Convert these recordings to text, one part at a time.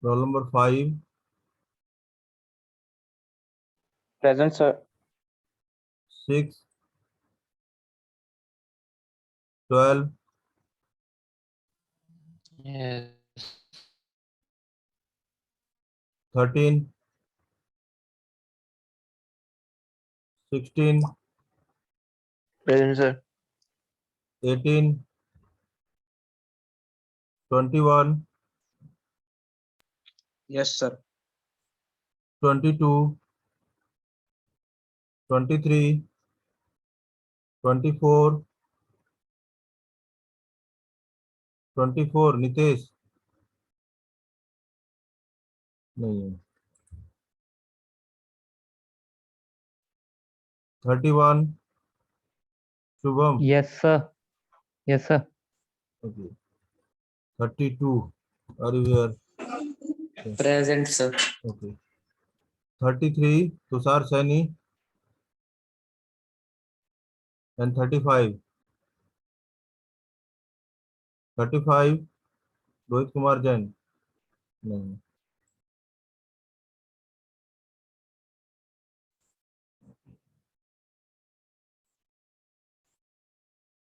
Roll number 5, Present, sir. 6, 12, Yes. 13, 16, Present, sir. 18, 21, Yes, sir. 22, 23, 24, 24, Nitesh नहीं है, 31, Shubham, Yes, sir. Yes, sir. okay, 32, are you here? Present, sir. Okay, 33, Tushar Saini, and 35, Rohit Kumar Jain नहीं,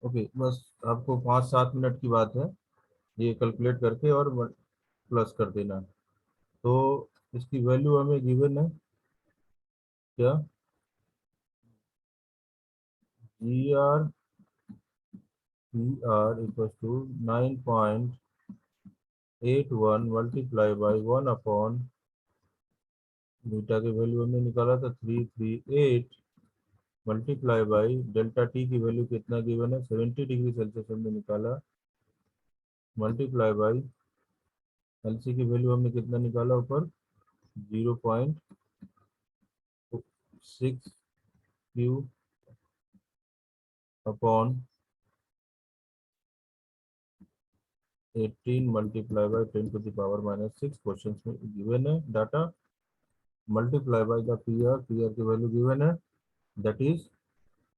okay बस आपको 5-7 minute की बात है, ये कैलकुलेट करके और प्लस कर देना। तो इसकी वैल्यू हमें गिवन है क्या, GR equal to 9.81 multiply by 1 upon beta की वैल्यू हमने निकाला था 338 मल्टीप्लाई बाई डेल्टा टी की वैल्यू कितना गिवन है 70 डिग्री सेल्सियस हमने निकाला, मल्टीप्लाई बाई एलसी की वैल्यू हमने कितना निकाला ऊपर 0.6 Q upon 18 multiply by 10 to the power -6 question में गिवन है data, multiply by the PR की वैल्यू गिवन है दैट इज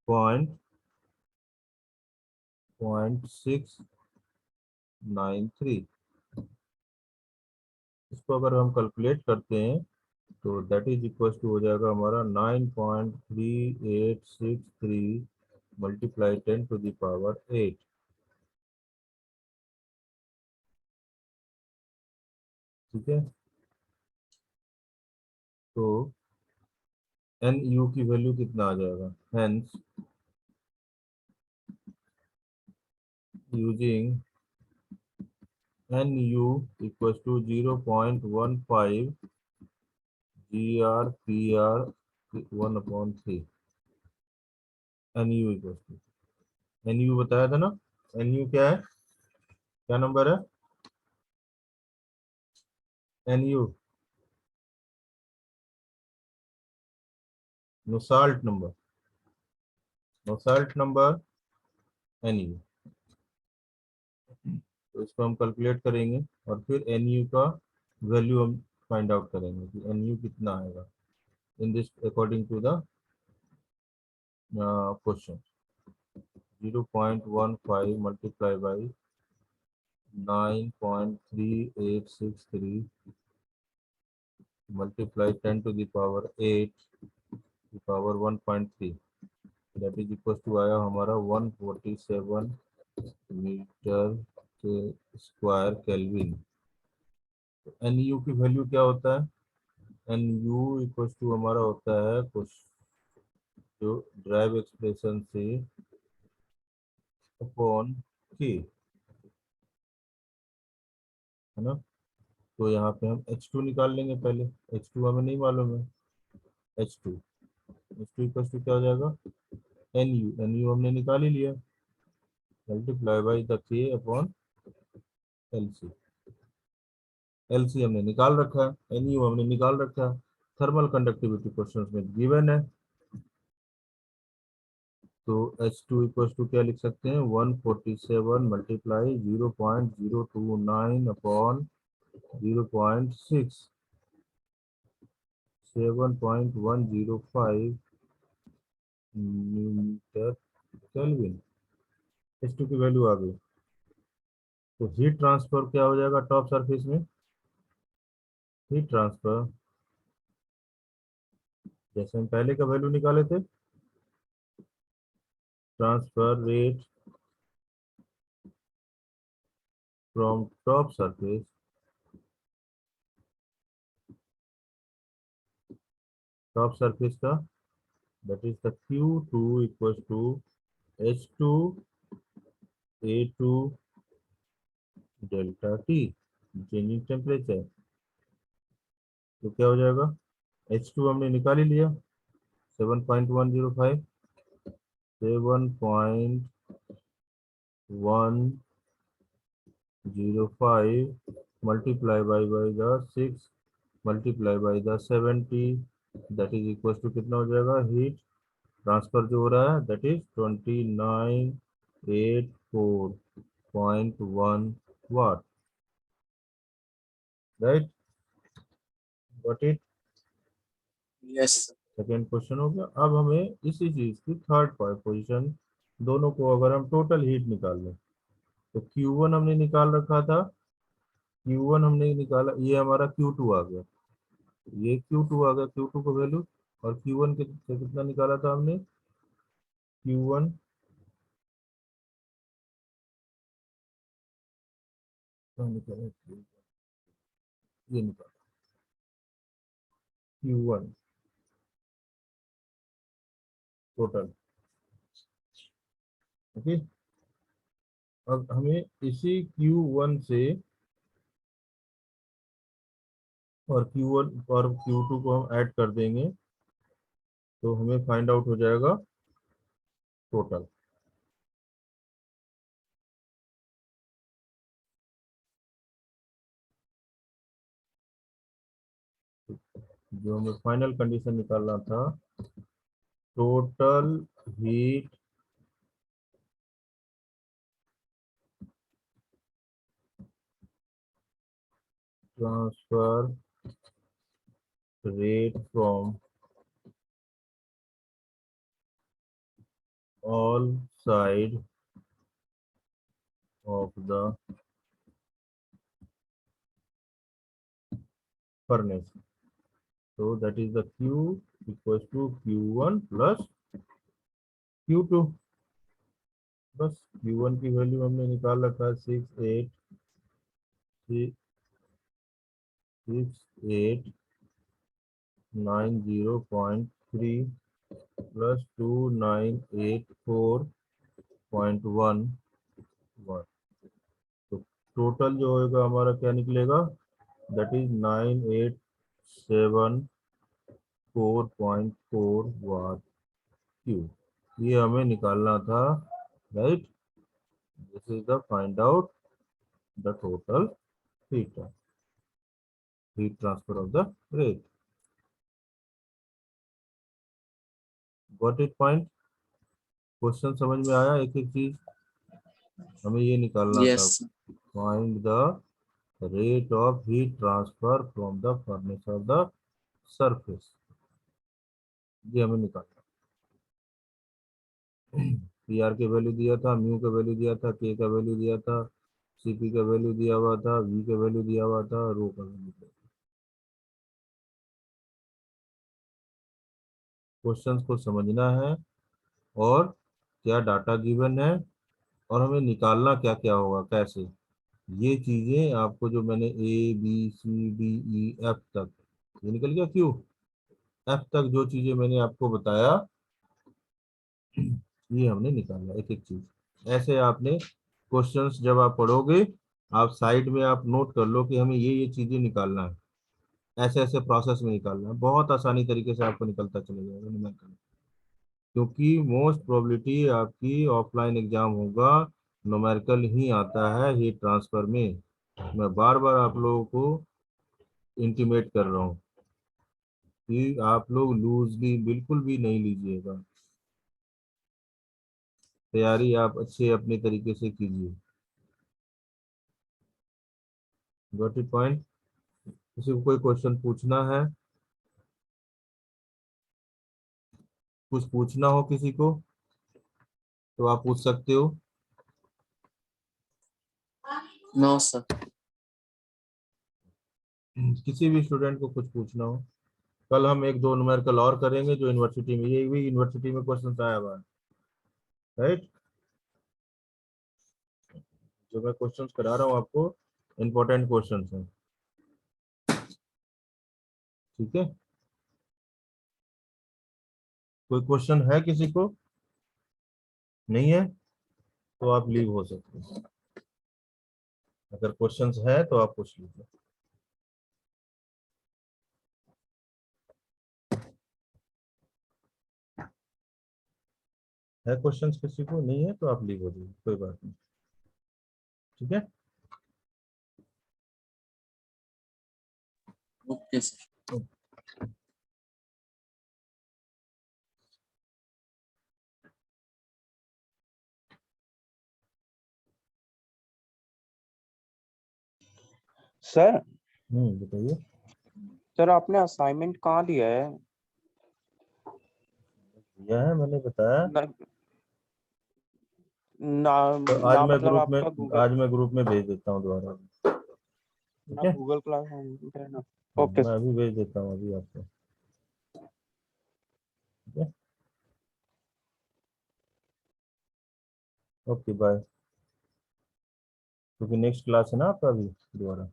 0.693। इसको अगर हम कैलकुलेट करते हैं तो दैट इज इक्वल टू हो जाएगा हमारा 9.3863 मल्टीप्लाई 10 टू द पावर 8। ठीक है, तो एन यू की वैल्यू कितना आ जाएगा, hence using N U equal to 0.15 GR PR 1/3 N U equal to, N U बताया था ना, एन यू क्या है, क्या नंबर है N U, Nusselt number N U. तो इसको हम कैलकुलेट करेंगे और फिर एन यू का वैल्यू हम फाइंड आउट करेंगे कि एन यू कितना आएगा in this according to the question. 0.15 multiply by 9.3863 multiply 10 to the power 8 power 1.3 that is equal to आया हमारा 147 मीटर के स्क्वायर केल्विन। एन यू की वैल्यू क्या होता है, एन यू इक्वल टू हमारा होता है कुछ जो ड्राइव एक्सप्रेशन से अपॉन के, है ना। तो यहाँ पे हम H2 निकाल लेंगे पहले, H2 हमें नहीं मालूम है, H2 इक्वल टू क्या हो जाएगा, एन यू हमने निकाल ही लिया, मल्टीप्लाई बाई द के अपॉन एल सी हमने निकाल रखा है, एन यू हमने निकाल रखा है, थर्मल कंडक्टिविटी क्वेश्चन में गिवन है। तो H2 इक्वल टू क्या लिख सकते हैं, 147 multiply 0.029 upon 0.6 7.105 metre kelvin. H2 की वैल्यू आ गई। तो हीट ट्रांसफर क्या हो जाएगा टॉप सरफेस में, हीट ट्रांसफर, जैसे हम पहले का वैल्यू निकाले थे, transfer rate from top surface का, that is the Q2 equals to H2 A2 delta T, changing temperature. तो क्या हो जाएगा, H2 हमने निकाल ही लिया 7.105, 7.105 multiply by the 6 multiply by the 70, that is equals to कितना हो जाएगा, हीट ट्रांसफर जो हो रहा है that is 2984.1 watt, right, got it. Yes. Second question हो गया। अब हमें इसी चीज की थर्ड पोजीशन, दोनों को अगर हम टोटल हीट निकाल लें तो Q1 हमने निकाल रखा था, Q1 हमने निकाला, ये हमारा Q2 आ गया, ये Q2 आ गया, Q2 को वैल्यू, और Q1 के से कितना निकाला था हमने, Q1 निकाला, ये निकाला Q1 टोटल, ओके। अब हमें इसी Q1 से और Q1 और Q2 को हम ऐड कर देंगे तो हमें फाइंड आउट हो जाएगा टोटल। जो हमें फाइनल कंडीशन निकालना था, total heat transfer rate from all side of the furnace, so that is the Q equals to Q1 plus Q2, बस Q1 की वैल्यू हमने निकाल रखा है 6890.3 प्लस 2984.1, तो टोटल जो होगा हमारा क्या निकलेगा, दैट इज 9874.4 वाट क्यू, ये हमें निकालना था, right. This is the find out the total heat transfer of the rate, got it point. Question समझ में आया, एक एक चीज हमें ये निकालना था, Yes. Find the rate of heat transfer from the furnace of the surface, ये हमें निकालना। पी आर के वैल्यू दिया था, म्यू का वैल्यू दिया था, के का वैल्यू दिया था, सीपी का वैल्यू दिया हुआ था, वी का वैल्यू दिया हुआ था, रो का वैल्यू दिया था। क्वेश्चंस को समझना है और क्या डाटा गिवन है और हमें निकालना क्या क्या होगा, कैसे, ये चीजें आपको जो मैंने A B C D E F तक, ये निकल गया क्यू, एफ तक जो चीजें मैंने आपको बताया ये हमने निकाला एक एक चीज। ऐसे आपने क्वेश्चंस जब आप पढ़ोगे, आप साइड में आप नोट कर लो कि हमें ये चीजें निकालना है, ऐसे ऐसे प्रोसेस में निकालना है, बहुत आसानी तरीके से आपको निकलता चले जाएगा न्यूमेरिकल, क्योंकि मोस्ट प्रोबेबिलिटी आपकी ऑफलाइन एग्जाम होगा, न्यूमेरिकल ही आता है हीट ट्रांसफर में। मैं बार बार आप लोगों को इंटीमेट कर रहा हूँ कि आप लोग लूजली बिल्कुल भी नहीं लीजिएगा, तैयारी आप अच्छे अपने तरीके से कीजिए, गॉट इट पॉइंट। किसी को कोई क्वेश्चन पूछना है, कुछ पूछना हो किसी को तो आप पूछ सकते हो। No, sir. किसी भी स्टूडेंट को कुछ पूछना हो, कल हम एक दो न्यूमेरिकल और करेंगे जो यूनिवर्सिटी में, ये भी यूनिवर्सिटी में क्वेश्चन आया हुआ है, राइट। जो मैं क्वेश्चंस करा रहा हूँ आपको, इंपॉर्टेंट क्वेश्चंस हैं, ठीक है। कोई क्वेश्चन है किसी को? नहीं है तो आप लीव हो सकते हैं। अगर क्वेश्चंस है तो आप पूछ लीजिए। है क्वेश्चंस किसी को? नहीं है तो आप लीव हो जाइए, कोई बात नहीं, ठीक है। Okay sir. सर बताइए। सर आपने असाइनमेंट कहाँ दिया है? यह है, मैंने बताया। ना, ना, तो आज ना मैं मतलब ग्रुप में, आपका गूगल, आज मैं ग्रुप में भेज देता हूँ दोबारा, ठीक ना है। गूगल क्लास है ना? हाँ, ओके मैं अभी भेज देता हूँ अभी आपको, ठीक है। ओके बाय, क्योंकि नेक्स्ट क्लास है ना आपका अभी दोबारा।